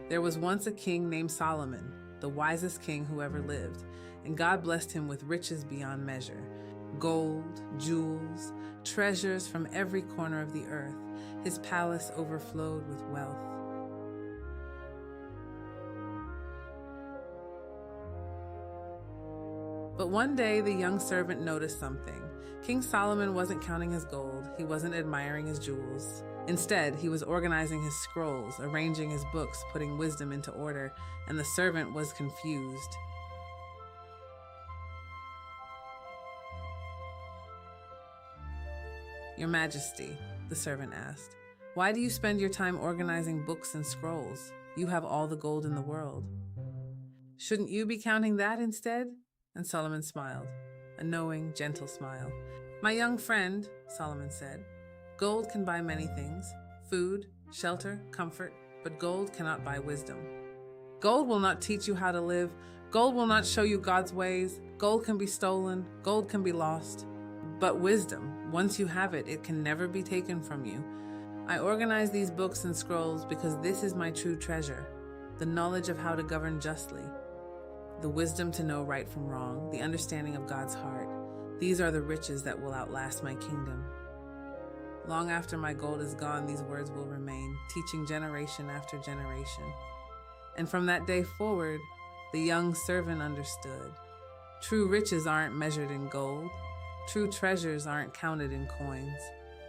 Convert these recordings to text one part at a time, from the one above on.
There was once a king named Solomon, the wisest king who ever lived, and God blessed him with riches beyond measure. Gold, jewels, treasures from every corner of the earth. His palace overflowed with wealth. But one day, the young servant noticed something. King Solomon wasn't counting his gold. He wasn't admiring his jewels. Instead, he was organizing his scrolls, arranging his books, putting wisdom into order, and the servant was confused. "Your Majesty," the servant asked, "why do you spend your time organizing books and scrolls? You have all the gold in the world. Shouldn't you be counting that instead?" And Solomon smiled, a knowing, gentle smile. "My young friend," Solomon said, "gold can buy many things: food, shelter, comfort, but gold cannot buy wisdom. Gold will not teach you how to live. Gold will not show you God's ways. Gold can be stolen. Gold can be lost. But wisdom, once you have it, it can never be taken from you. I organize these books and scrolls because this is my true treasure, the knowledge of how to govern justly, the wisdom to know right from wrong, the understanding of God's heart. These are the riches that will outlast my kingdom. Long after my gold is gone, these words will remain, teaching generation after generation." And from that day forward, the young servant understood. True riches aren't measured in gold. True treasures aren't counted in coins.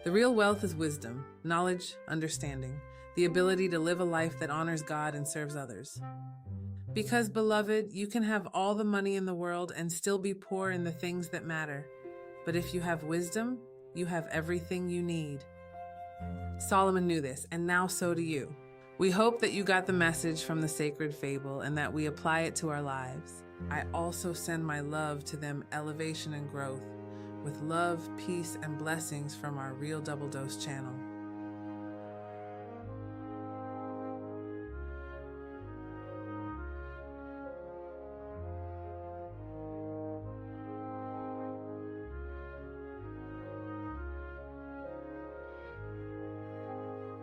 The real wealth is wisdom, knowledge, understanding, the ability to live a life that honors God and serves others. Because, beloved, you can have all the money in the world and still be poor in the things that matter. But if you have wisdom, you have everything you need. Solomon knew this, and now so do you. We hope that you got the message from the Sacred Fable and that we apply it to our lives. I also send my love to them, elevation and growth, with love, peace, and blessings from our Real Double Dose channel.